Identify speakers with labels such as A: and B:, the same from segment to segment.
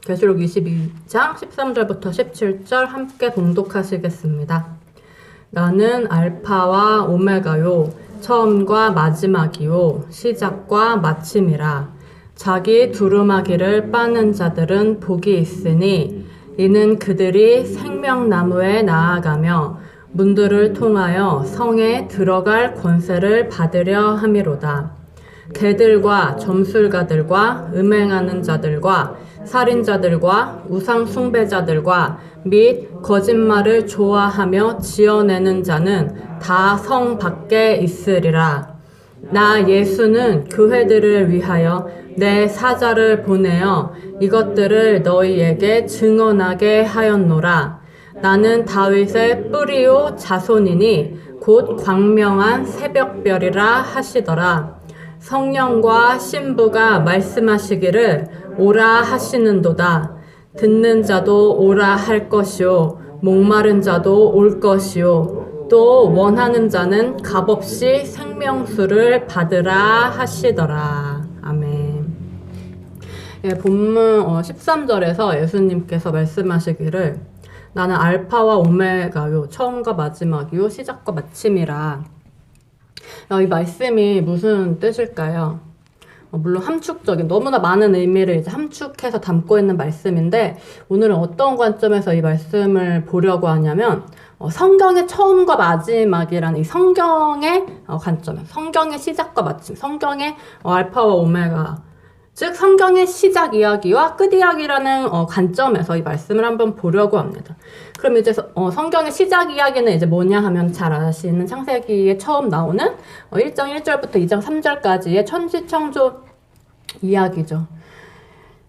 A: 계시록 22장 13절부터 17절 함께 봉독하시겠습니다. 나는 알파와 오메가요, 처음과 마지막이요, 시작과 마침이라. 자기 두루마기를 빠는 자들은 복이 있으니 이는 그들이 생명나무에 나아가며 문들을 통하여 성에 들어갈 권세를 받으려 함이로다. 개들과 점술가들과 음행하는 자들과 살인자들과 우상 숭배자들과 및 거짓말을 좋아하며 지어내는 자는 다 성 밖에 있으리라. 나 예수는 교회들을 위하여 내 사자를 보내어 이것들을 너희에게 증언하게 하였노라. 나는 다윗의 뿌리요 자손이니 곧 광명한 새벽별이라 하시더라. 성령과 신부가 말씀하시기를 오라 하시는도다. 듣는 자도 오라 할 것이요 목마른 자도 올 것이요 또 원하는 자는 값없이 생명수를 받으라 하시더라. 아멘. 예, 본문 13절에서 예수님께서 말씀하시기를 나는 알파와 오메가요, 처음과 마지막이요, 시작과 마침이라. 이 말씀이 무슨 뜻일까요? 물론 함축적인, 너무나 많은 의미를 이제 함축해서 담고 있는 말씀인데, 오늘은 어떤 관점에서 이 말씀을 보려고 하냐면, 성경의 처음과 마지막이라는 이 성경의 관점, 성경의 시작과 마침, 성경의 알파와 오메가, 즉 성경의 시작 이야기와 끝 이야기라는 관점에서 이 말씀을 한번 보려고 합니다. 그럼 이제 성경의 시작 이야기는 이제 뭐냐 하면 잘 아시는 창세기에 처음 나오는 1장 1절부터 2장 3절까지의 천지창조 이야기죠.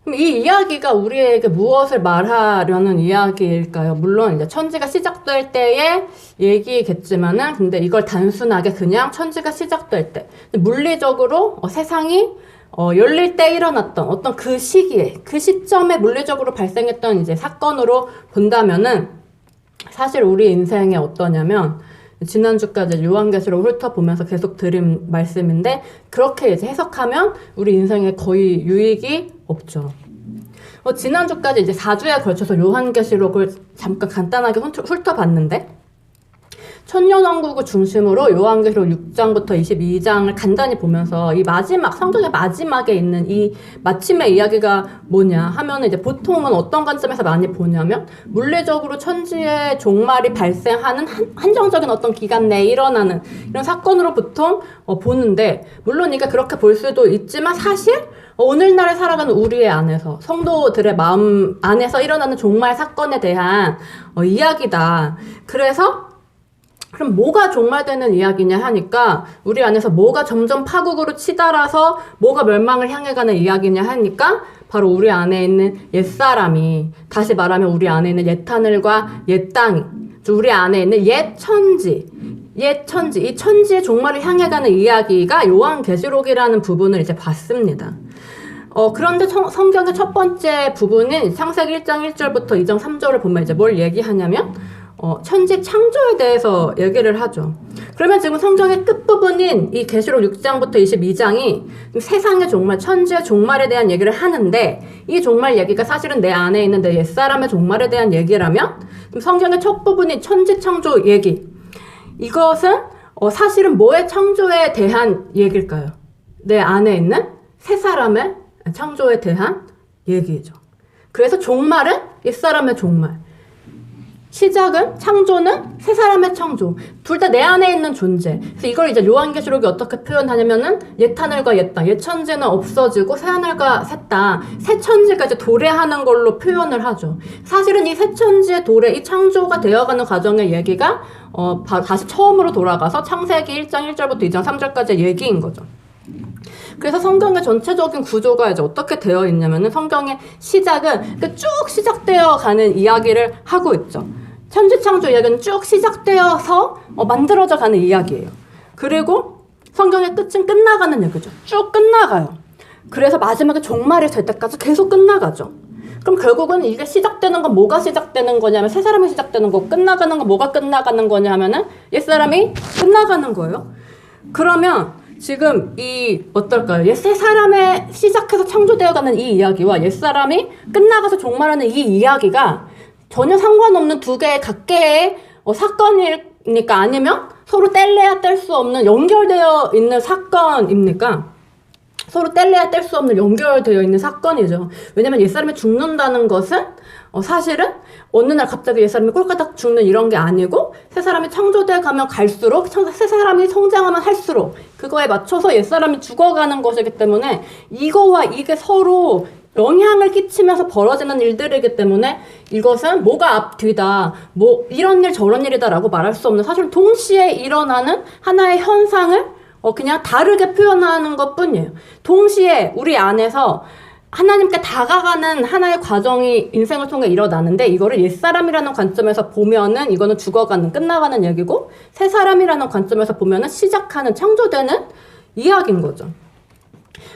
A: 그럼 이 이야기가 우리에게 무엇을 말하려는 이야기일까요? 물론 이제 천지가 시작될 때의 얘기겠지만은, 근데 이걸 단순하게 그냥 천지가 시작될 때, 물리적으로 세상이 열릴 때 일어났던 어떤 그 시기에, 그 시점에 물리적으로 발생했던 이제 사건으로 본다면은, 사실 우리 인생에 어떠냐면, 지난주까지 요한계시록 훑어보면서 계속 드린 말씀인데, 그렇게 이제 해석하면 우리 인생에 거의 유익이 없죠. 지난주까지 이제 4주에 걸쳐서 요한계시록을 잠깐 간단하게 훑어봤는데, 천년왕국을 중심으로 요한계시록 6장부터 22장을 간단히 보면서 이 마지막, 성경의 마지막에 있는 이 마침의 이야기가 뭐냐 하면 이제 보통은 어떤 관점에서 많이 보냐면, 물리적으로 천지의 종말이 발생하는 한정적인 어떤 기간 내에 일어나는 이런 사건으로 보통 보는데, 물론 이게 그렇게 볼 수도 있지만 사실 오늘날에 살아가는 우리의 안에서, 성도들의 마음 안에서 일어나는 종말 사건에 대한 이야기다. 그래서 그럼 뭐가 종말되는 이야기냐 하니까, 우리 안에서 뭐가 점점 파국으로 치달아서 뭐가 멸망을 향해 가는 이야기냐 하니까, 바로 우리 안에 있는 옛사람이, 다시 말하면 우리 안에 있는 옛하늘과 옛땅, 우리 안에 있는 옛천지, 이 천지의 종말을 향해 가는 이야기가 요한계시록이라는 부분을 이제 봤습니다. 그런데 성경의 첫 번째 부분인 창세기 1장 1절부터 2장 3절을 보면 이제 뭘 얘기하냐면, 천지 창조에 대해서 얘기를 하죠. 그러면 지금 성경의 끝부분인 이 계시록 6장부터 22장이 세상의 종말, 천지의 종말에 대한 얘기를 하는데, 이 종말 얘기가 사실은 내 안에 있는 내 옛사람의 종말에 대한 얘기라면, 성경의 첫 부분인 천지 창조 얘기, 이것은 사실은 뭐의 창조에 대한 얘기일까요? 내 안에 있는 새 사람의 창조에 대한 얘기죠. 그래서 종말은 옛사람의 종말, 시작은, 창조는 새 사람의 창조. 둘 다 내 안에 있는 존재. 그래서 이걸 이제 요한계시록이 어떻게 표현하냐면은, 옛하늘과 옛땅, 옛천지는 없어지고 새하늘과 새 땅, 새 천지가 이제 도래하는 걸로 표현을 하죠. 사실은 이 새 천지의 도래, 이 창조가 되어가는 과정의 얘기가 다시 처음으로 돌아가서 창세기 1장 1절부터 2장 3절까지의 얘기인 거죠. 그래서 성경의 전체적인 구조가 이제 어떻게 되어 있냐면은, 성경의 시작은 쭉 시작되어 가는 이야기를 하고 있죠. 천지창조 이야기는 쭉 시작되어서 만들어져 가는 이야기예요. 그리고 성경의 끝은 끝나가는 얘기죠. 쭉 끝나가요. 그래서 마지막에 종말이 될 때까지 계속 끝나가죠. 그럼 결국은 이게 시작되는 건 뭐가 시작되는 거냐면, 새 사람이 시작되는 거, 끝나가는 건 뭐가 끝나가는 거냐 하면은 옛사람이 끝나가는 거예요. 그러면 지금 이 어떨까요? 옛새 사람의 시작해서 창조되어가는 이 이야기와 옛사람이 끝나가서 종말하는 이 이야기가 전혀 상관없는 두 개의 각계의 사건입니까? 아니면 서로 뗄래야 뗄 수 없는 연결되어 있는 사건입니까? 서로 뗄래야 뗄 수 없는 연결되어 있는 사건이죠. 왜냐면 옛사람이 죽는다는 것은 사실은 어느 날 갑자기 옛사람이 꼴까닥 죽는 이런 게 아니고 새 사람이 창조돼 가면 갈수록 새 사람이 성장하면 할수록 그거에 맞춰서 옛사람이 죽어가는 것이기 때문에 이거와 이게 서로 영향을 끼치면서 벌어지는 일들이기 때문에 이것은 뭐가 앞뒤다, 뭐 이런 일 저런 일이다라고 말할 수 없는 사실 동시에 일어나는 하나의 현상을 그냥 다르게 표현하는 것 뿐이에요. 동시에 우리 안에서 하나님께 다가가는 하나의 과정이 인생을 통해 일어나는데 이거를 옛사람이라는 관점에서 보면은 이거는 죽어가는, 끝나가는 얘기고 새 사람이라는 관점에서 보면은 시작하는, 창조되는 이야기인 거죠.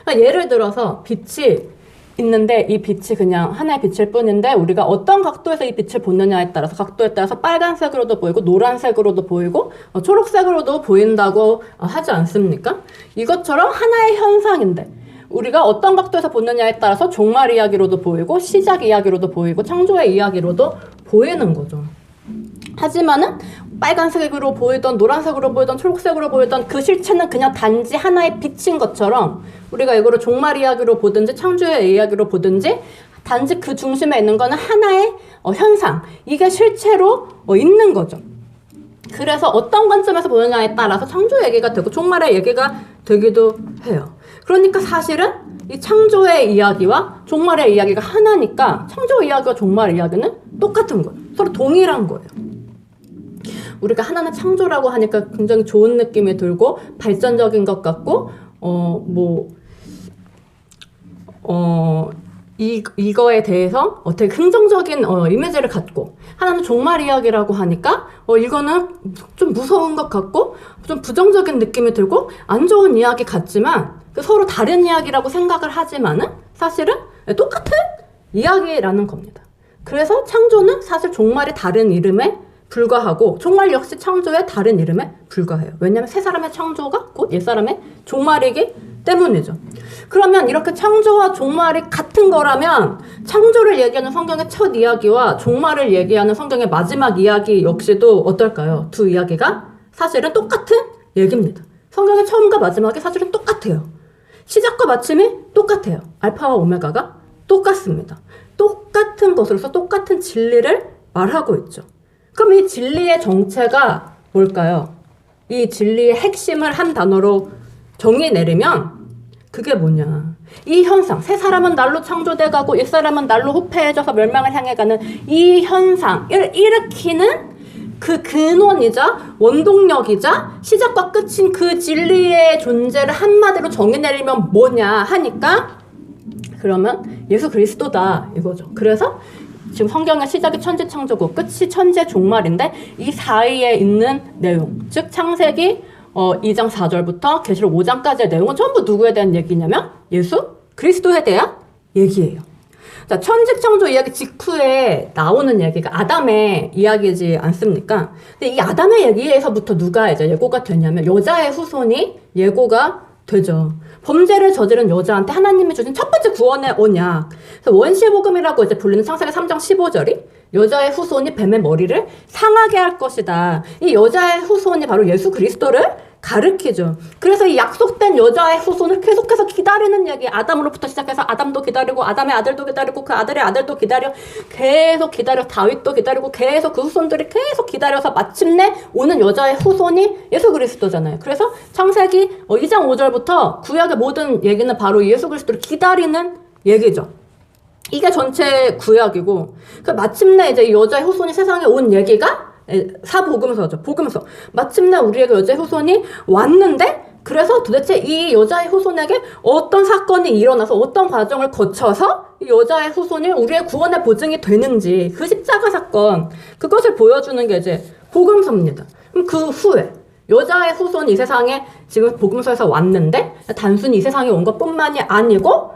A: 그러니까 예를 들어서 빛이 있는데 이 빛이 그냥 하나의 빛일 뿐인데 우리가 어떤 각도에서 이 빛을 보느냐에 따라서 각도에 따라서 빨간색으로도 보이고 노란색으로도 보이고 초록색으로도 보인다고 하지 않습니까? 이것처럼 하나의 현상인데 우리가 어떤 각도에서 보느냐에 따라서 종말 이야기로도 보이고 시작 이야기로도 보이고 창조의 이야기로도 보이는 거죠. 하지만은 빨간색으로 보이던 노란색으로 보이던 초록색으로 보이던 그 실체는 그냥 단지 하나의 빛인 것처럼 우리가 이거를 종말 이야기로 보든지 창조의 이야기로 보든지 단지 그 중심에 있는 거는 하나의 현상, 이게 실체로 있는 거죠. 그래서 어떤 관점에서 보느냐에 따라서 창조 얘기가 되고 종말의 얘기가 되기도 해요. 그러니까 사실은 이 창조의 이야기와 종말의 이야기가 하나니까 창조 이야기와 종말 이야기는 똑같은 거예요. 서로 동일한 거예요. 우리가 하나는 창조라고 하니까 굉장히 좋은 느낌이 들고 발전적인 것 같고 이거에 대해서 되게 긍정적인 이미지를 갖고 하나는 종말 이야기라고 하니까 이거는 좀 무서운 것 같고 좀 부정적인 느낌이 들고 안 좋은 이야기 같지만 서로 다른 이야기라고 생각을 하지만은 사실은 똑같은 이야기라는 겁니다. 그래서 창조는 사실 종말의 다른 이름에 불과하고 종말 역시 창조의 다른 이름에 불과해요. 왜냐하면 새 사람의 창조가 곧 옛 사람의 종말이기 때문이죠. 그러면 이렇게 창조와 종말이 같은 거라면 창조를 얘기하는 성경의 첫 이야기와 종말을 얘기하는 성경의 마지막 이야기 역시도 어떨까요? 두 이야기가 사실은 똑같은 얘기입니다. 성경의 처음과 마지막이 사실은 똑같아요. 시작과 마침이 똑같아요. 알파와 오메가가 똑같습니다. 똑같은 것으로서 똑같은 진리를 말하고 있죠. 그럼 이 진리의 정체가 뭘까요? 이 진리의 핵심을 한 단어로 정의 내리면 그게 뭐냐? 이 현상, 새 사람은 날로 창조돼 가고 옛 사람은 날로 후패해져서 멸망을 향해 가는 이 현상을 일으키는 그 근원이자 원동력이자 시작과 끝인 그 진리의 존재를 한마디로 정의 내리면 뭐냐 하니까 그러면 예수 그리스도다 이거죠. 그래서 지금 성경의 시작이 천지 창조고 끝이 천지의 종말인데 이 사이에 있는 내용, 즉 창세기 2장 4절부터 계시록 5장까지의 내용은 전부 누구에 대한 얘기냐면 예수 그리스도에 대한 얘기예요. 자, 천지 창조 이야기 직후에 나오는 얘기가 아담의 이야기지 않습니까? 근데 이 아담의 얘기에서부터 누가 이제 예고가 되냐면 여자의 후손이 예고가 되죠. 범죄를 저지른 여자한테 하나님이 주신 첫 번째 구원의 언약. 그래서 원시복음이라고 이제 불리는 창세기 3장 15절이 여자의 후손이 뱀의 머리를 상하게 할 것이다. 이 여자의 후손이 바로 예수 그리스도를 가르치죠. 그래서 이 약속된 여자의 후손을 계속해서 기다리는 얘기. 아담으로부터 시작해서 아담도 기다리고 아담의 아들도 기다리고 그 아들의 아들도 기다려 계속 기다려 다윗도 기다리고 계속 그 후손들이 계속 기다려서 마침내 오는 여자의 후손이 예수 그리스도잖아요. 그래서 창세기 2장 5절부터 구약의 모든 얘기는 바로 예수 그리스도를 기다리는 얘기죠. 이게 전체 구약이고 그 마침내 이제 이 여자의 후손이 세상에 온 얘기가 사복음서죠. 복음서. 마침내 우리에게 여자의 후손이 왔는데 그래서 도대체 이 여자의 후손에게 어떤 사건이 일어나서 어떤 과정을 거쳐서 이 여자의 후손이 우리의 구원의 보증이 되는지 그 십자가 사건 그것을 보여주는 게 이제 복음서입니다. 그럼 그 후에 여자의 후손이 이 세상에 지금 복음서에서 왔는데 단순히 이 세상에 온 것뿐만이 아니고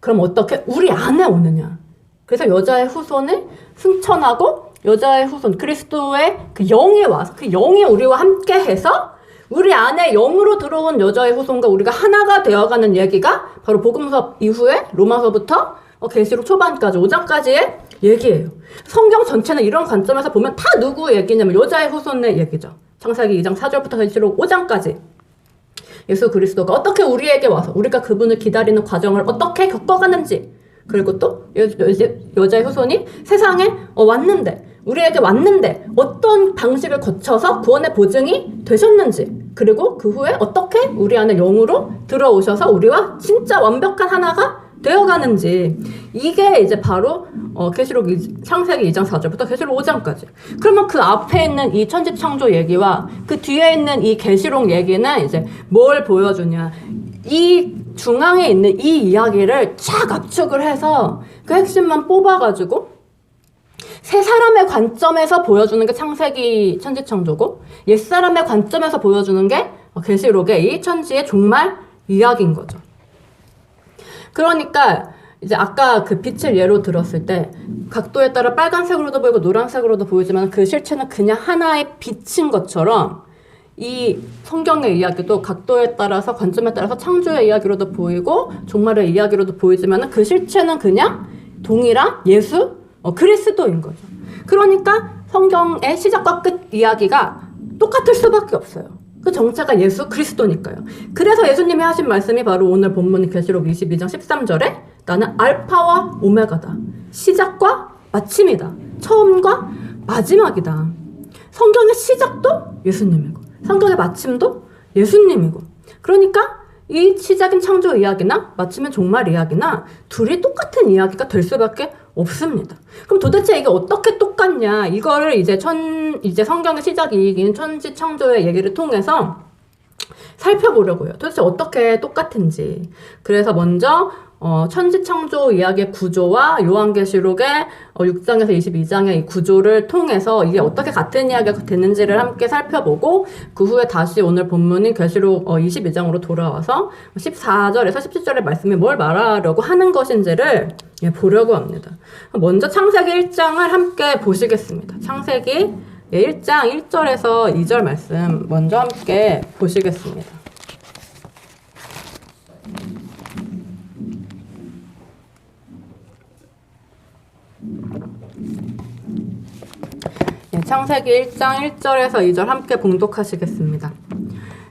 A: 그럼 어떻게 우리 안에 오느냐. 그래서 여자의 후손을 승천하고 여자의 후손 그리스도의 그 영이 와서 그 영이 우리와 함께 해서 우리 안에 영으로 들어온 여자의 후손과 우리가 하나가 되어가는 얘기가 바로 복음서 이후에 로마서부터 계시록 초반까지 5장까지의 얘기예요. 성경 전체는 이런 관점에서 보면 다 누구 얘기냐면 여자의 후손의 얘기죠. 창세기 2장 4절부터 계시록 5장까지 예수 그리스도가 어떻게 우리에게 와서 우리가 그분을 기다리는 과정을 어떻게 겪어가는지, 그리고 또 여자의 후손이 세상에 왔는데, 우리에게 왔는데 어떤 방식을 거쳐서 구원의 보증이 되셨는지, 그리고 그 후에 어떻게 우리 안에 영으로 들어오셔서 우리와 진짜 완벽한 하나가 되어가는지, 이게 이제 바로 계시록 창세기 2장 4절부터 계시록 5장까지. 그러면 그 앞에 있는 이 천지창조 얘기와 그 뒤에 있는 이 계시록 얘기는 이제 뭘 보여주냐, 이 중앙에 있는 이 이야기를 쫙 압축을 해서 그 핵심만 뽑아가지고 세 사람의 관점에서 보여주는 게 창세기 천지창조고, 옛사람의 관점에서 보여주는 게 계시록의 이 천지의 종말 이야기인 거죠. 그러니까 이제 아까 그 빛을 예로 들었을 때 각도에 따라 빨간색으로도 보이고 노란색으로도 보이지만 그 실체는 그냥 하나의 빛인 것처럼 이 성경의 이야기도 각도에 따라서 관점에 따라서 창조의 이야기로도 보이고 종말의 이야기로도 보이지만 그 실체는 그냥 동일한 예수 그리스도인 거죠. 그러니까 성경의 시작과 끝 이야기가 똑같을 수밖에 없어요. 그 정체가 예수 그리스도니까요. 그래서 예수님이 하신 말씀이 바로 오늘 본문 계시록 22장 13절에 나는 알파와 오메가다. 시작과 마침이다. 처음과 마지막이다. 성경의 시작도 예수님이고 성경의 마침도 예수님이고, 그러니까 이 시작인 창조 이야기나 마침인 종말 이야기나 둘이 똑같은 이야기가 될 수밖에 없습니다. 그럼 도대체 이게 어떻게 똑같냐? 이거를 이제 성경의 시작 이익인 천지 창조의 얘기를 통해서 살펴보려고요. 도대체 어떻게 똑같은지. 그래서 먼저 천지창조 이야기의 구조와 요한계시록의 6장에서 22장의 이 구조를 통해서 이게 어떻게 같은 이야기가 되는지를 함께 살펴보고, 그 후에 다시 오늘 본문인 계시록 22장으로 돌아와서 14절에서 17절의 말씀이 뭘 말하려고 하는 것인지를 보려고 합니다. 먼저 창세기 1장을 함께 보시겠습니다. 창세기 1장 1절에서 2절 말씀 먼저 함께 보시겠습니다. 창세기 1장 1절에서 2절 함께 봉독하시겠습니다.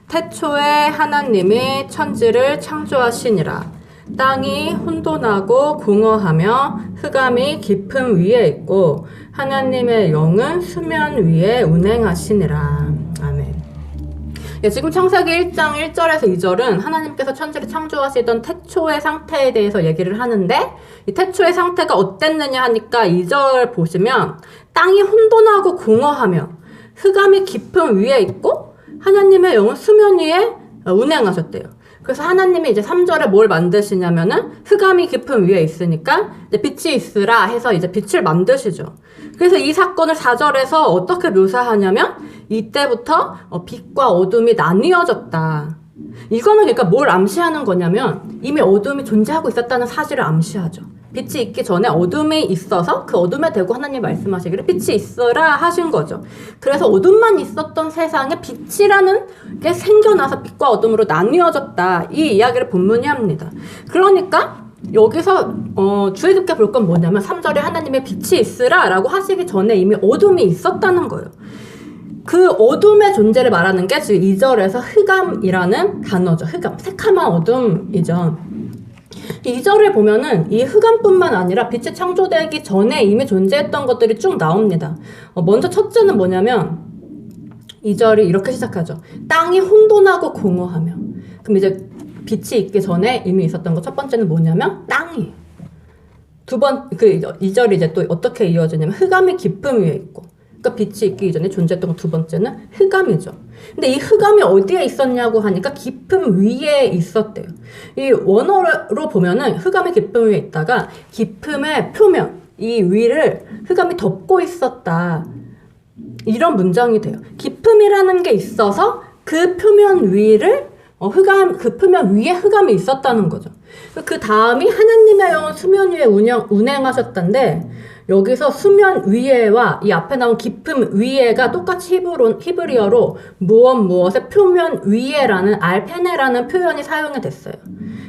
A: 태초에 하나님이 천지를 창조하시니라. 땅이 혼돈하고 공허하며 흑암이 깊음 위에 있고 하나님의 영은 수면 위에 운행하시니라. 아멘. 지금 창세기 1장 1절에서 2절은 하나님께서 천지를 창조하시던 태초의 상태에 대해서 얘기를 하는데, 이 태초의 상태가 어땠느냐 하니까 2절 보시면 땅이 혼돈하고 공허하며 흑암이 깊음 위에 있고 하나님의 영은 수면 위에 운행하셨대요. 그래서 하나님이 이제 3절에 뭘 만드시냐면은 흑암이 깊음 위에 있으니까 이제 빛이 있으라 해서 이제 빛을 만드시죠. 그래서 이 사건을 4절에서 어떻게 묘사하냐면 이때부터 빛과 어둠이 나뉘어졌다. 이거는 그러니까 뭘 암시하는 거냐면 이미 어둠이 존재하고 있었다는 사실을 암시하죠. 빛이 있기 전에 어둠이 있어서 그 어둠에 대고 하나님 말씀하시기를 빛이 있으라 하신 거죠. 그래서 어둠만 있었던 세상에 빛이라는 게 생겨나서 빛과 어둠으로 나뉘어졌다. 이 이야기를 본문이 합니다. 그러니까 여기서 주의 깊게 볼 건 뭐냐면 3절에 하나님의 빛이 있으라 라고 하시기 전에 이미 어둠이 있었다는 거예요. 그 어둠의 존재를 말하는 게 지금 2절에서 흑암이라는 단어죠. 흑암, 새카만 어둠이죠. 2절을 보면은 이 흑암뿐만 아니라 빛이 창조되기 전에 이미 존재했던 것들이 쭉 나옵니다. 먼저 첫째는 뭐냐면 2절이 이렇게 시작하죠. 땅이 혼돈하고 공허하며. 그럼 이제 빛이 있기 전에 이미 있었던 것 첫 번째는 뭐냐면 땅이. 그 2절이 이제 또 어떻게 이어지냐면 흑암이 깊음 위에 있고. 그러니까 빛이 있기 이전에 존재했던 것 두 번째는 흑암이죠. 근데 이 흑암이 어디에 있었냐고 하니까 깊음 위에 있었대요. 이 원어로 보면은 흑암이 깊음 위에 있다가 깊음의 표면, 이 위를 흑암이 덮고 있었다. 이런 문장이 돼요. 깊음이라는 게 있어서 그 표면 위를 그 표면 위에 흑암이 있었다는 거죠. 그 다음이 하나님의 영은 수면 위에 운행하셨던데, 여기서 수면 위에와 이 앞에 나온 깊음 위에가 똑같이 히브리어로 무엇의 표면 위에라는 알페네라는 표현이 사용이 됐어요.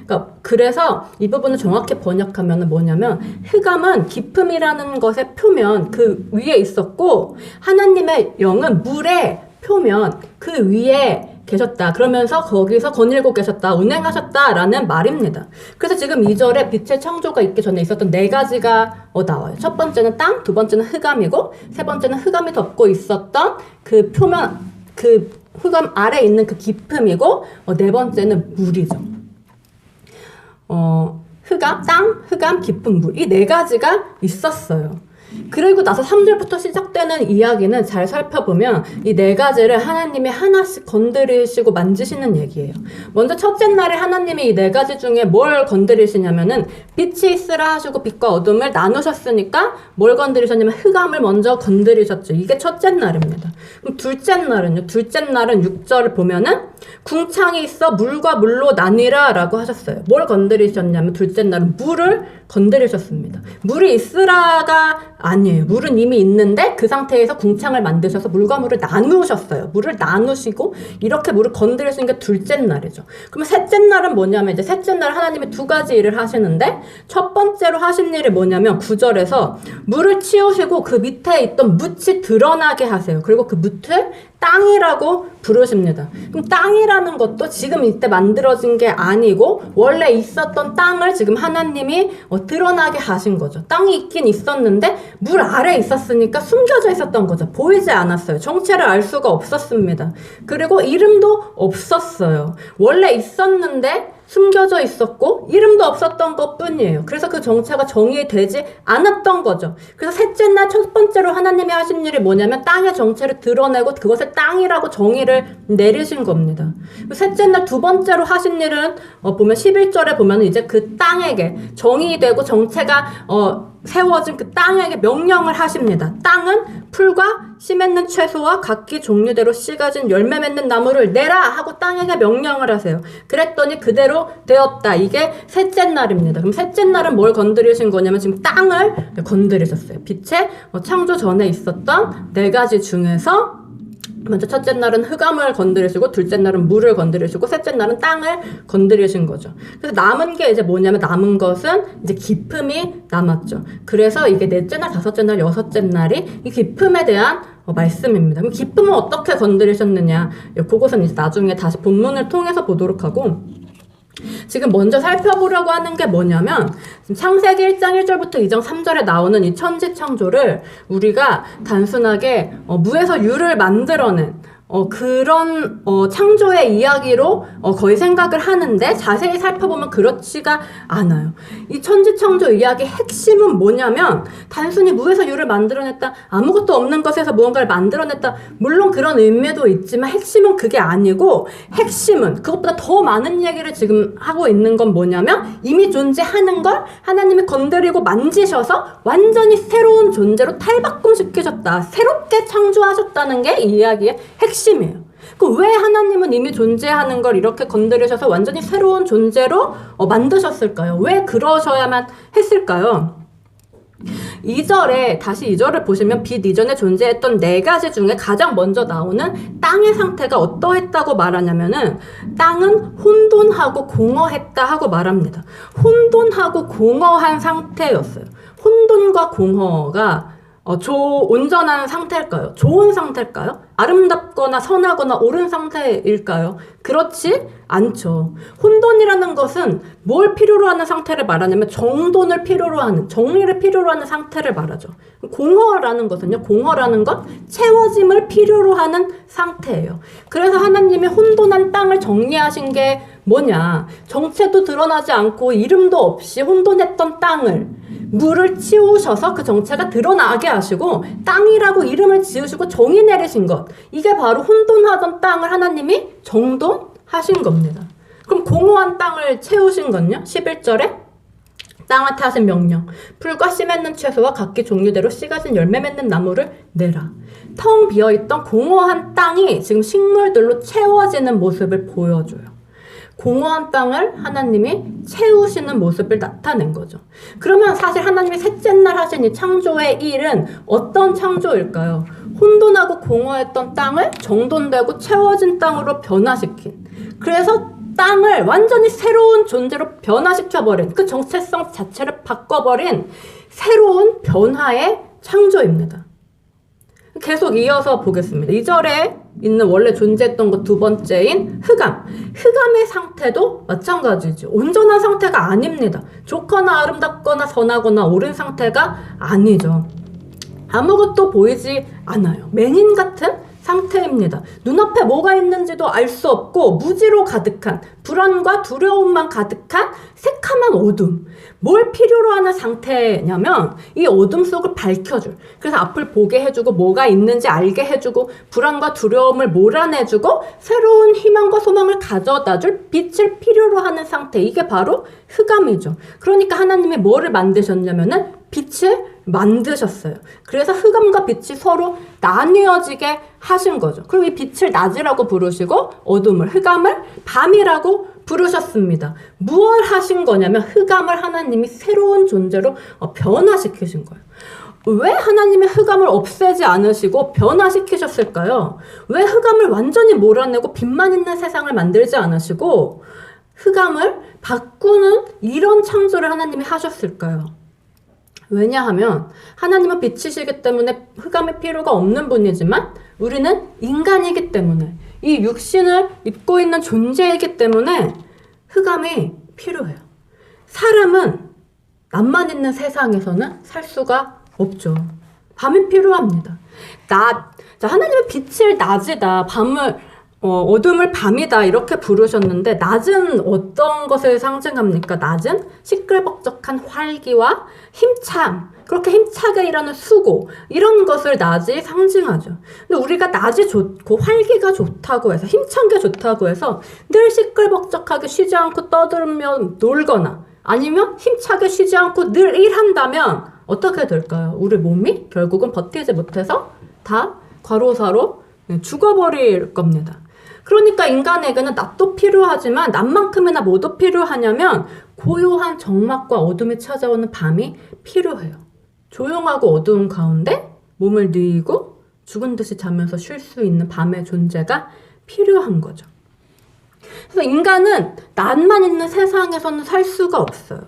A: 그러니까 그래서 이 부분을 정확히 번역하면 뭐냐면 흑암은 깊음이라는 것의 표면 그 위에 있었고 하나님의 영은 물의 표면 그 위에 계셨다. 그러면서 거기서 거닐고 계셨다. 운행하셨다라는 말입니다. 그래서 지금 2절에 빛의 창조가 있기 전에 있었던 네 가지가 나와요. 첫 번째는 땅, 두 번째는 흑암이고 세 번째는 흑암이 덮고 있었던 그 표면, 그 흑암 아래 있는 그 깊음이고 네 번째는 물이죠. 흑암, 땅, 흑암, 깊은 물. 이 네 가지가 있었어요. 그리고 나서 3절부터 시작되는 이야기는 잘 살펴보면 이 네 가지를 하나님이 하나씩 건드리시고 만지시는 얘기예요. 먼저 첫째 날에 하나님이 이 네 가지 중에 뭘 건드리시냐면은 빛이 있으라 하시고 빛과 어둠을 나누셨으니까 뭘 건드리셨냐면 흑암을 먼저 건드리셨죠. 이게 첫째 날입니다. 그럼 둘째 날은요? 둘째 날은 6절을 보면은 궁창이 있어 물과 물로 나뉘라 라고 하셨어요. 뭘 건드리셨냐면 둘째 날은 물을 건드리셨습니다. 물이 있으라가 아니에요. 물은 이미 있는데 그 상태에서 궁창을 만드셔서 물과 물을 나누셨어요. 물을 나누시고 이렇게 물을 건드리시는 게 둘째 날이죠. 그러면 셋째 날은 뭐냐면 이제 셋째 날 하나님이 두 가지 일을 하시는데 첫 번째로 하신 일이 뭐냐면 9절에서 물을 치우시고 그 밑에 있던 묻이 드러나게 하세요. 그리고 그 묻을 땅이라고 부르십니다. 그럼 땅이라는 것도 지금 이때 만들어진 게 아니고 원래 있었던 땅을 지금 하나님이 드러나게 하신 거죠. 땅이 있긴 있었는데 물 아래 있었으니까 숨겨져 있었던 거죠. 보이지 않았어요. 정체를 알 수가 없었습니다. 그리고 이름도 없었어요. 원래 있었는데 숨겨져 있었고 이름도 없었던 것 뿐이에요. 그래서 그 정체가 정의되지 않았던 거죠. 그래서 셋째 날 첫 번째로 하나님이 하신 일이 뭐냐면 땅의 정체를 드러내고 그것을 땅이라고 정의를 내리신 겁니다. 셋째 날 두 번째로 하신 일은 보면 11절에 보면 이제 그 땅에게 정의되고 정체가 세워진 그 땅에게 명령을 하십니다. 땅은 풀과 씨 맺는 채소와 각기 종류대로 씨가 진 열매 맺는 나무를 내라 하고 땅에게 명령을 하세요. 그랬더니 그대로 되었다. 이게 셋째 날입니다. 그럼 셋째 날은 뭘 건드리신 거냐면 지금 땅을 건드리셨어요. 빛의 창조 전에 있었던 네 가지 중에서 먼저 첫째 날은 흑암을 건드리시고 둘째 날은 물을 건드리시고 셋째 날은 땅을 건드리신 거죠. 그래서 남은 게 이제 뭐냐면 남은 것은 이제 깊음이 남았죠. 그래서 이게 넷째 날, 다섯째 날, 여섯째 날이 이 깊음에 대한 말씀입니다. 그럼 깊음은 어떻게 건드리셨느냐? 그것은 이제 나중에 다시 본문을 통해서 보도록 하고 지금 먼저 살펴보려고 하는 게 뭐냐면 창세기 1장 1절부터 2장 3절에 나오는 이 천지창조를 우리가 단순하게 무에서 유를 만들어낸 그런 창조의 이야기로 거의 생각을 하는데 자세히 살펴보면 그렇지가 않아요. 이 천지창조 이야기의 핵심은 뭐냐면 단순히 무에서 유를 만들어냈다, 아무것도 없는 것에서 무언가를 만들어냈다, 물론 그런 의미도 있지만 핵심은 그게 아니고 핵심은 그것보다 더 많은 얘기를 지금 하고 있는 건 뭐냐면 이미 존재하는 걸 하나님이 건드리고 만지셔서 완전히 새로운 존재로 탈바꿈시키셨다, 새롭게 창조하셨다는 게 이 이야기의 핵심이에요. 왜 하나님은 이미 존재하는 걸 이렇게 건드리셔서 완전히 새로운 존재로 만드셨을까요? 왜 그러셔야만 했을까요? 2절에 다시 2절을 보시면 빛 이전에 존재했던 네 가지 중에 가장 먼저 나오는 땅의 상태가 어떠했다고 말하냐면은 땅은 혼돈하고 공허했다 하고 말합니다. 혼돈하고 공허한 상태였어요. 혼돈과 공허가 온전한 상태일까요? 좋은 상태일까요? 아름답거나 선하거나 옳은 상태일까요? 그렇지 않죠. 혼돈이라는 것은 뭘 필요로 하는 상태를 말하냐면 정돈을 필요로 하는, 정리를 필요로 하는 상태를 말하죠. 공허라는 것은요, 공허라는 건 채워짐을 필요로 하는 상태예요. 그래서 하나님이 혼돈한 땅을 정리하신 게 뭐냐? 정체도 드러나지 않고 이름도 없이 혼돈했던 땅을 물을 치우셔서 그 정체가 드러나게 하시고 땅이라고 이름을 지으시고 정의 내리신 것, 이게 바로 혼돈하던 땅을 하나님이 정돈하신 겁니다. 그럼 공허한 땅을 채우신 건요? 11절에 땅한테 하신 명령, 풀과 씨 맺는 채소와 각기 종류대로 씨가 진 열매 맺는 나무를 내라. 텅 비어있던 공허한 땅이 지금 식물들로 채워지는 모습을 보여줘요. 공허한 땅을 하나님이 채우시는 모습을 나타낸 거죠. 그러면 사실 하나님이 셋째 날 하신 이 창조의 일은 어떤 창조일까요? 혼돈하고 공허했던 땅을 정돈되고 채워진 땅으로 변화시킨, 그래서 땅을 완전히 새로운 존재로 변화시켜버린, 그 정체성 자체를 바꿔버린 새로운 변화의 창조입니다. 계속 이어서 보겠습니다. 2절에 있는 원래 존재했던 것 두 번째인 흑암. 흑암의 상태도 마찬가지죠. 온전한 상태가 아닙니다. 좋거나 아름답거나 선하거나 옳은 상태가 아니죠. 아무것도 보이지 않아요. 맹인 같은 상태입니다. 눈앞에 뭐가 있는지도 알 수 없고 무지로 가득한, 불안과 두려움만 가득한 새카만 어둠. 뭘 필요로 하는 상태냐면 이 어둠 속을 밝혀줄, 그래서 앞을 보게 해주고 뭐가 있는지 알게 해주고 불안과 두려움을 몰아내주고 새로운 희망과 소망을 가져다줄 빛을 필요로 하는 상태, 이게 바로 흑암이죠. 그러니까 하나님이 뭐를 만드셨냐면은 빛을 만드셨어요. 그래서 흑암과 빛이 서로 나뉘어지게 하신 거죠. 그리고 이 빛을 낮이라고 부르시고 어둠을, 흑암을 밤이라고 부르셨습니다. 무엇을 하신 거냐면 흑암을 하나님이 새로운 존재로 변화시키신 거예요. 왜 하나님의 흑암을 없애지 않으시고 변화시키셨을까요? 왜 흑암을 완전히 몰아내고 빛만 있는 세상을 만들지 않으시고 흑암을 바꾸는 이런 창조를 하나님이 하셨을까요? 왜냐하면 하나님은 빛이시기 때문에 흑암이 필요가 없는 분이지만 우리는 인간이기 때문에, 이 육신을 입고 있는 존재이기 때문에 흑암이 필요해요. 사람은 낮만 있는 세상에서는 살 수가 없죠. 밤이 필요합니다. 자, 하나님은 빛을 낮이다, 밤을 어둠을 밤이다 이렇게 부르셨는데 낮은 어떤 것을 상징합니까? 낮은 시끌벅적한 활기와 힘참, 그렇게 힘차게 일하는 수고, 이런 것을 낮이 상징하죠. 근데 우리가 낮이 좋고 활기가 좋다고 해서, 힘찬 게 좋다고 해서 늘 시끌벅적하게 쉬지 않고 떠들며 놀거나 아니면 힘차게 쉬지 않고 늘 일한다면 어떻게 될까요? 우리 몸이 결국은 버티지 못해서 다 과로사로 죽어버릴 겁니다. 그러니까 인간에게는 낮도 필요하지만 낮만큼이나 뭐도 필요하냐면 고요한 적막과 어둠이 찾아오는 밤이 필요해요. 조용하고 어두운 가운데 몸을 뉘고 죽은 듯이 자면서 쉴 수 있는 밤의 존재가 필요한 거죠. 그래서 인간은 낮만 있는 세상에서는 살 수가 없어요.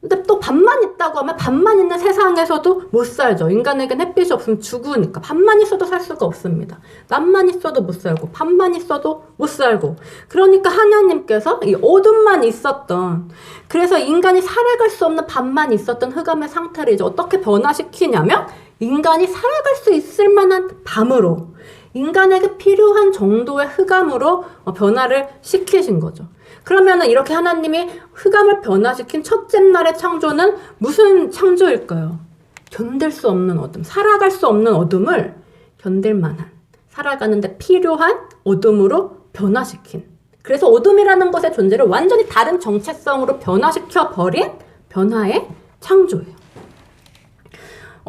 A: 근데 또 밤만 있다고 하면 밤만 있는 세상에서도 못 살죠. 인간에겐 햇빛이 없으면 죽으니까 밤만 있어도 살 수가 없습니다. 낮만 있어도 못 살고 밤만 있어도 못 살고, 그러니까 하나님께서 이 어둠만 있었던, 그래서 인간이 살아갈 수 없는 밤만 있었던 흑암의 상태를 이제 어떻게 변화시키냐면 인간이 살아갈 수 있을 만한 밤으로, 인간에게 필요한 정도의 흑암으로 변화를 시키신 거죠. 그러면은 이렇게 하나님이 흑암을 변화시킨 첫째 날의 창조는 무슨 창조일까요? 견딜 수 없는 어둠, 살아갈 수 없는 어둠을 견딜 만한, 살아가는데 필요한 어둠으로 변화시킨, 그래서 어둠이라는 것의 존재를 완전히 다른 정체성으로 변화시켜버린 변화의 창조예요.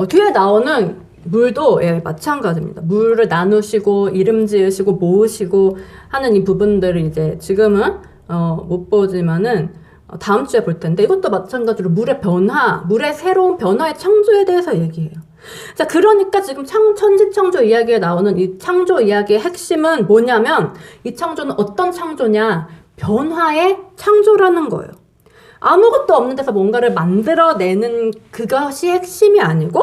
A: 뒤에 나오는 물도 마찬가지입니다. 물을 나누시고 이름 지으시고 모으시고 하는 이 부분들을 이제 지금은 못 보지만은 다음 주에 볼 텐데, 이것도 마찬가지로 물의 변화, 물의 새로운 변화의 창조에 대해서 얘기해요. 자, 그러니까 지금 천지창조 이야기에 나오는 이 창조 이야기의 핵심은 뭐냐면, 이 창조는 어떤 창조냐? 변화의 창조라는 거예요. 아무것도 없는 데서 뭔가를 만들어내는 그것이 핵심이 아니고,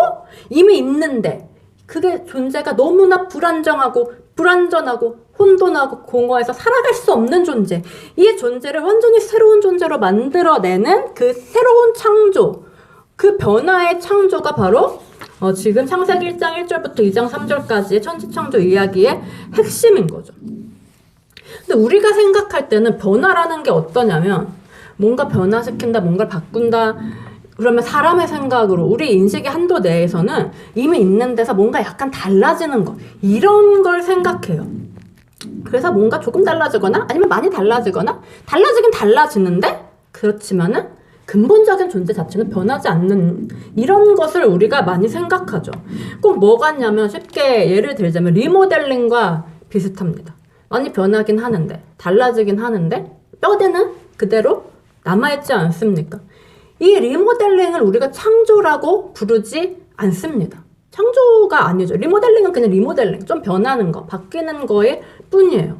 A: 이미 있는데 그게 존재가 너무나 불완전하고 혼돈하고 공허해서 살아갈 수 없는 존재, 이 존재를 완전히 새로운 존재로 만들어내는 그 새로운 창조, 그 변화의 창조가 바로 지금 창세기 1장 1절부터 2장 3절까지의 천지창조 이야기의 핵심인 거죠. 근데 우리가 생각할 때는 변화라는 게 어떠냐면, 뭔가 변화시킨다, 뭔가를 바꾼다, 그러면 사람의 생각으로, 우리 인식의 한도 내에서는 이미 있는 데서 뭔가 약간 달라지는 거, 이런 걸 생각해요. 그래서 뭔가 조금 달라지거나 아니면 많이 달라지거나, 달라지긴 달라지는데 그렇지만은 근본적인 존재 자체는 변하지 않는, 이런 것을 우리가 많이 생각하죠. 꼭 뭐 같냐면, 쉽게 예를 들자면 리모델링과 비슷합니다. 많이 변하긴 하는데, 달라지긴 하는데 뼈대는 그대로 남아있지 않습니까? 이 리모델링을 우리가 창조라고 부르지 않습니다. 창조가 아니죠. 리모델링은 그냥 리모델링, 좀 변하는 거, 바뀌는 거일 뿐이에요.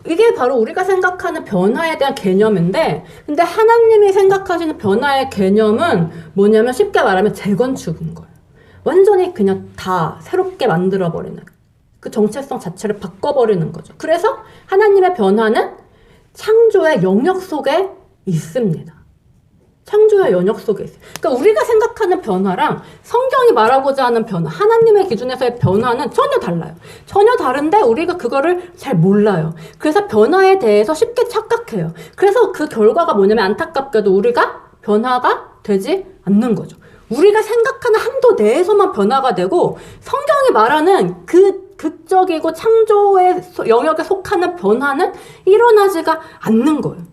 A: 이게 바로 우리가 생각하는 변화에 대한 개념인데, 근데 하나님이 생각하시는 변화의 개념은 뭐냐면 쉽게 말하면 재건축인 거예요. 완전히 그냥 다 새롭게 만들어버리는, 그 정체성 자체를 바꿔버리는 거죠. 그래서 하나님의 변화는 창조의 영역 속에 있습니다. 창조의 영역 속에 있어요. 그러니까 우리가 생각하는 변화랑 성경이 말하고자 하는 변화, 하나님의 기준에서의 변화는 전혀 달라요. 전혀 다른데 우리가 그거를 잘 몰라요. 그래서 변화에 대해서 쉽게 착각해요. 그래서 그 결과가 뭐냐면 안타깝게도 우리가 변화가 되지 않는 거죠. 우리가 생각하는 한도 내에서만 변화가 되고 성경이 말하는 그 극적이고 창조의 영역에 속하는 변화는 일어나지가 않는 거예요.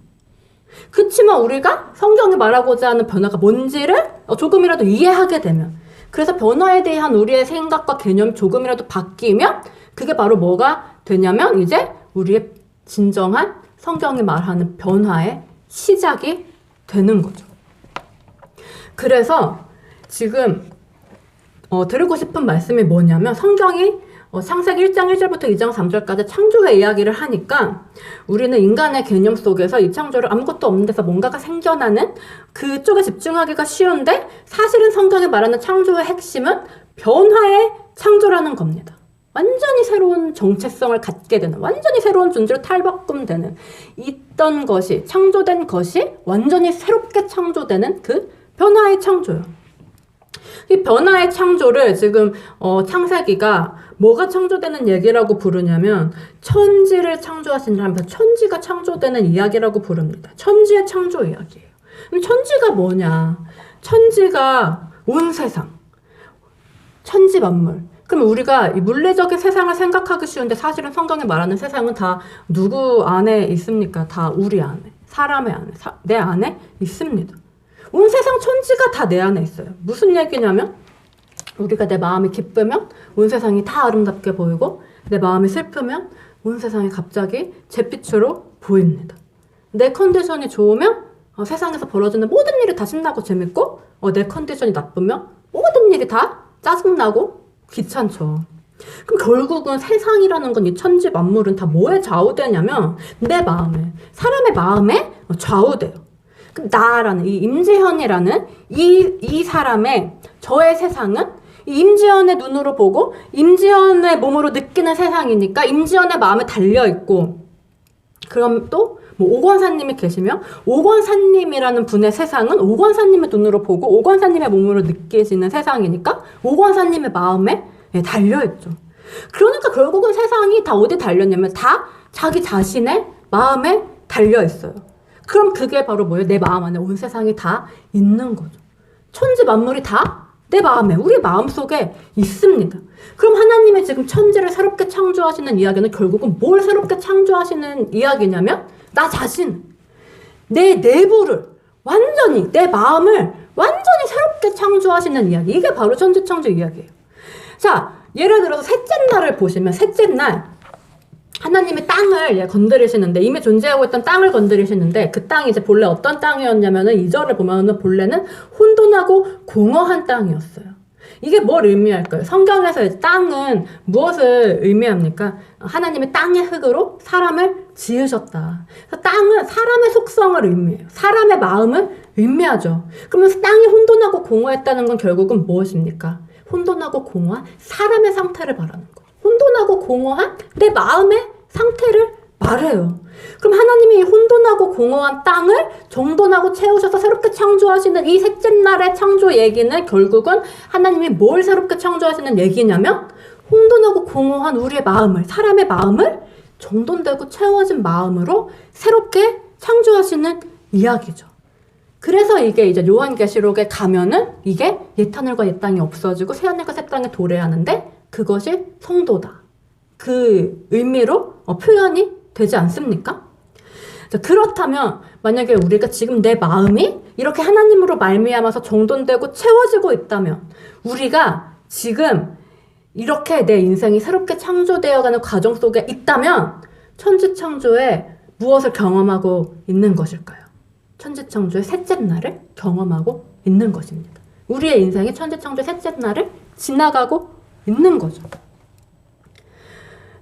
A: 그렇지만 우리가 성경이 말하고자 하는 변화가 뭔지를 조금이라도 이해하게 되면, 그래서 변화에 대한 우리의 생각과 개념이 조금이라도 바뀌면 그게 바로 뭐가 되냐면 이제 우리의 진정한 성경이 말하는 변화의 시작이 되는 거죠. 그래서 지금 드리고 싶은 말씀이 뭐냐면 성경이 창세기 1장 1절부터 2장 3절까지 창조의 이야기를 하니까 우리는 인간의 개념 속에서 이 창조를 아무것도 없는 데서 뭔가가 생겨나는 그쪽에 집중하기가 쉬운데, 사실은 성경이 말하는 창조의 핵심은 변화의 창조라는 겁니다. 완전히 새로운 정체성을 갖게 되는, 완전히 새로운 존재로 탈바꿈되는, 있던 것이, 창조된 것이 완전히 새롭게 창조되는 그 변화의 창조요. 이 변화의 창조를 지금 창세기가 뭐가 창조되는 얘기라고 부르냐면 천지를 창조하신 사람, 천지가 창조되는 이야기라고 부릅니다. 천지의 창조 이야기예요. 그럼 천지가 뭐냐? 천지가 온 세상, 천지 만물. 그럼 우리가 이 물리적인 세상을 생각하기 쉬운데 사실은 성경이 말하는 세상은 다 누구 안에 있습니까? 다 우리 안에, 사람의 안에, 내 안에 있습니다. 온 세상 천지가 다 내 안에 있어요. 무슨 얘기냐면 우리가 내 마음이 기쁘면 온 세상이 다 아름답게 보이고, 내 마음이 슬프면 온 세상이 갑자기 잿빛으로 보입니다. 내 컨디션이 좋으면 세상에서 벌어지는 모든 일이 다 신나고 재밌고, 내 컨디션이 나쁘면 모든 일이 다 짜증나고 귀찮죠. 그럼 결국은 세상이라는 건, 이 천지 만물은 다 뭐에 좌우되냐면 내 마음에, 사람의 마음에 좌우돼요. 나라는 이 임지현이라는 이 사람의, 저의 세상은 임지연의 눈으로 보고 임지연의 몸으로 느끼는 세상이니까 임지연의 마음에 달려있고, 그럼 또 뭐 오권사님이 계시면 오권사님이라는 분의 세상은 오권사님의 눈으로 보고 오권사님의 몸으로 느끼시는 세상이니까 오권사님의 마음에 달려있죠. 그러니까 결국은 세상이 다 어디 달렸냐면 다 자기 자신의 마음에 달려있어요. 그럼 그게 바로 뭐예요? 내 마음 안에 온 세상이 다 있는 거죠. 천지 만물이 다 내 마음에, 우리 마음속에 있습니다. 그럼 하나님의 지금 천지를 새롭게 창조하시는 이야기는 결국은 뭘 새롭게 창조하시는 이야기냐면 나 자신, 내 내부를 완전히, 내 마음을 완전히 새롭게 창조하시는 이야기. 이게 바로 천지창조 이야기예요. 자, 예를 들어서 셋째 날을 보시면 셋째 날 하나님이 땅을 건드리시는데, 이미 존재하고 있던 땅을 건드리시는데, 그 땅이 이제 본래 어떤 땅이었냐면은 2절을 보면은 본래는 혼돈하고 공허한 땅이었어요. 이게 뭘 의미할까요? 성경에서 이제 땅은 무엇을 의미합니까? 하나님이 땅의 흙으로 사람을 지으셨다. 그래서 땅은 사람의 속성을 의미해요. 사람의 마음을 의미하죠. 그러면서 땅이 혼돈하고 공허했다는 건 결국은 무엇입니까? 혼돈하고 공허한 사람의 상태를 말하는 거예요. 혼돈하고 공허한 내 마음의 상태를 말해요. 그럼 하나님이 이 혼돈하고 공허한 땅을 정돈하고 채우셔서 새롭게 창조하시는 이 셋째 날의 창조 얘기는 결국은 하나님이 뭘 새롭게 창조하시는 얘기냐면 혼돈하고 공허한 우리의 마음을, 사람의 마음을 정돈되고 채워진 마음으로 새롭게 창조하시는 이야기죠. 그래서 이게 이제 요한계시록에 가면은 이게 옛하늘과 옛 땅이 없어지고 새하늘과 새 땅에 도래하는데 그것이 성도다. 그 의미로 표현이 되지 않습니까? 자, 그렇다면 만약에 우리가 지금 내 마음이 이렇게 하나님으로 말미암아서 정돈되고 채워지고 있다면, 우리가 지금 이렇게 내 인생이 새롭게 창조되어가는 과정 속에 있다면 천지창조의 무엇을 경험하고 있는 것일까요? 천지창조의 셋째 날을 경험하고 있는 것입니다. 우리의 인생이 천지창조의 셋째 날을 지나가고 있는 거죠.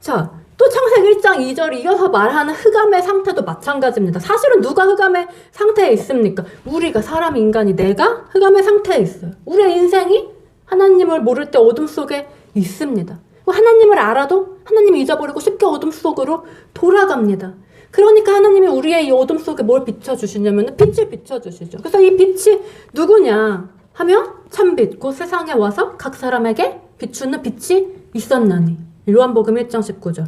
A: 자, 또 창세기 1장 2절 이어서 말하는 흑암의 상태도 마찬가지입니다. 사실은 누가 흑암의 상태에 있습니까? 우리가 사람 인간이 내가 흑암의 상태에 있어요. 우리의 인생이 하나님을 모를 때 어둠 속에 있습니다. 하나님을 알아도 하나님을 잊어버리고 쉽게 어둠 속으로 돌아갑니다. 그러니까 하나님이 우리의 이 어둠 속에 뭘 비춰주시냐면 빛을 비춰주시죠. 그래서 이 빛이 누구냐 하면 참빛, 곧 세상에 와서 각 사람에게 비추는 빛이 있었나니. 요한복음 1장 19절.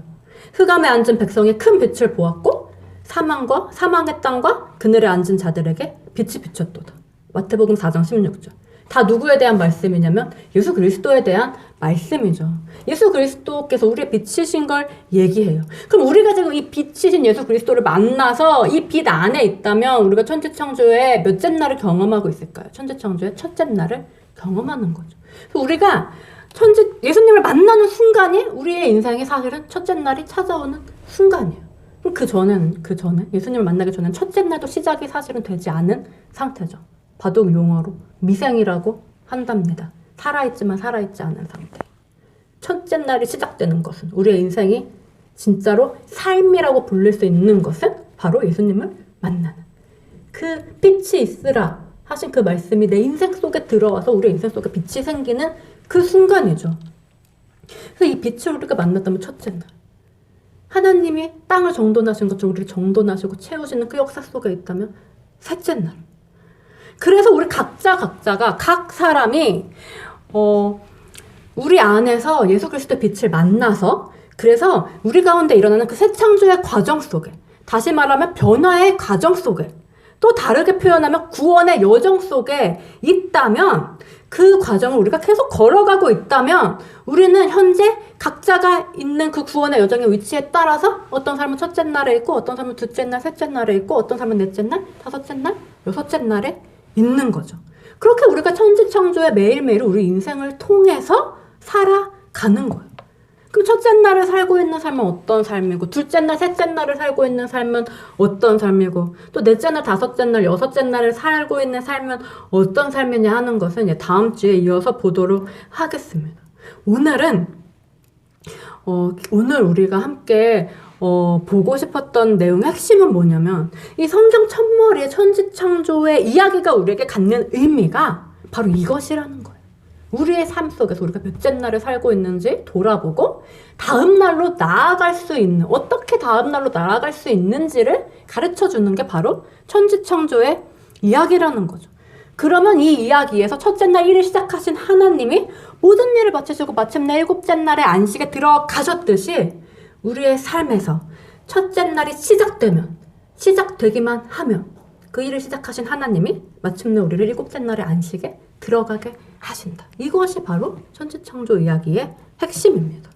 A: 흑암에 앉은 백성이 큰 빛을 보았고 사망과 사망의 땅과 그늘에 앉은 자들에게 빛이 비쳤도다. 마태복음 4장 16절. 다 누구에 대한 말씀이냐면 예수 그리스도에 대한 말씀이죠. 예수 그리스도께서 우리의 빛이신 걸 얘기해요. 그럼 우리가 지금 이 빛이신 예수 그리스도를 만나서 이 빛 안에 있다면 우리가 천지창조의 몇째 날을 경험하고 있을까요? 천지창조의 첫째 날을 경험하는 거죠. 우리가 예수님을 만나는 순간이 우리의 인생에 사실은 첫째 날이 찾아오는 순간이에요. 그 전에 예수님을 만나기 전에는 첫째 날도 시작이 사실은 되지 않은 상태죠. 바둑 용어로 미생이라고 한답니다. 살아있지만 살아있지 않은 상태. 첫째 날이 시작되는 것은 우리의 인생이 진짜로 삶이라고 불릴 수 있는 것은 바로 예수님을 만나는 그 빛이 있으라 하신 그 말씀이 내 인생 속에 들어와서 우리 인생 속에 빛이 생기는 그 순간이죠. 그래서 이 빛을 우리가 만났다면 첫째 날. 하나님이 땅을 정돈하신 것처럼 우리를 정돈하시고 채우시는 그 역사 속에 있다면 셋째 날. 그래서 우리 각자가 각 사람이 우리 안에서 예수 그리스도의 빛을 만나서 그래서 우리 가운데 일어나는 그 새 창조의 과정 속에 다시 말하면 변화의 과정 속에 또 다르게 표현하면 구원의 여정 속에 있다면 그 과정을 우리가 계속 걸어가고 있다면 우리는 현재 각자가 있는 그 구원의 여정의 위치에 따라서 어떤 사람은 첫째 날에 있고 어떤 사람은 둘째 날, 셋째 날에 있고 어떤 사람은 넷째 날, 다섯째 날, 여섯째 날에 있는 거죠. 그렇게 우리가 천지창조의 매일매일 우리 인생을 통해서 살아가는 거예요. 그럼 첫째 날을 살고 있는 삶은 어떤 삶이고 둘째 날, 셋째 날을 살고 있는 삶은 어떤 삶이고 또 넷째 날, 다섯째 날, 여섯째 날을 살고 있는 삶은 어떤 삶이냐 하는 것은 이제 다음 주에 이어서 보도록 하겠습니다. 오늘 우리가 함께 보고 싶었던 내용의 핵심은 뭐냐면 이 성경 첫머리의 천지창조의 이야기가 우리에게 갖는 의미가 바로 이것이라는 거예요. 우리의 삶 속에서 우리가 몇째 날을 살고 있는지 돌아보고 다음 날로 나아갈 수 있는 어떻게 다음 날로 나아갈 수 있는지를 가르쳐주는 게 바로 천지창조의 이야기라는 거죠. 그러면 이 이야기에서 첫째 날 일을 시작하신 하나님이 모든 일을 마치시고 마침내 일곱째 날의 안식에 들어가셨듯이 우리의 삶에서 첫째 날이 시작되기만 하면 그 일을 시작하신 하나님이 마침내 우리를 일곱째 날의 안식에 들어가게 하신다. 이것이 바로 천지창조 이야기의 핵심입니다.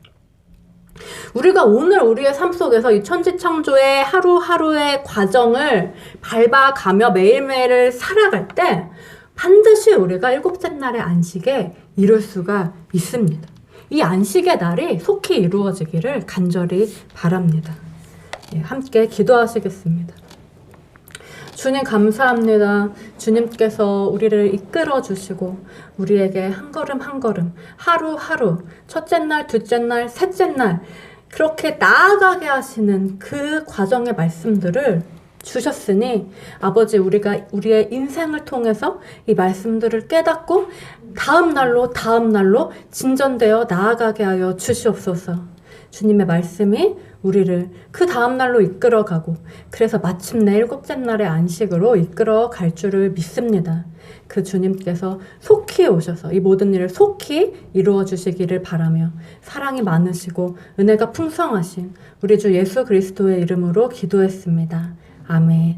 A: 우리가 오늘 우리의 삶 속에서 이 천지창조의 하루하루의 과정을 밟아가며 매일매일을 살아갈 때 반드시 우리가 일곱째 날의 안식에 이룰 수가 있습니다. 이 안식의 날이 속히 이루어지기를 간절히 바랍니다. 함께 기도하시겠습니다. 주님 감사합니다. 주님께서 우리를 이끌어 주시고 우리에게 한 걸음 한 걸음 하루하루 첫째 날, 둘째 날, 셋째 날 그렇게 나아가게 하시는 그 과정의 말씀들을 주셨으니 아버지 우리가 우리의 인생을 통해서 이 말씀들을 깨닫고 다음 날로 진전되어 나아가게 하여 주시옵소서. 주님의 말씀이 우리를 그 다음 날로 이끌어가고 그래서 마침내 일곱째 날의 안식으로 이끌어 갈 줄을 믿습니다. 그 주님께서 속히 오셔서 이 모든 일을 속히 이루어 주시기를 바라며 사랑이 많으시고 은혜가 풍성하신 우리 주 예수 그리스도의 이름으로 기도했습니다. 아멘.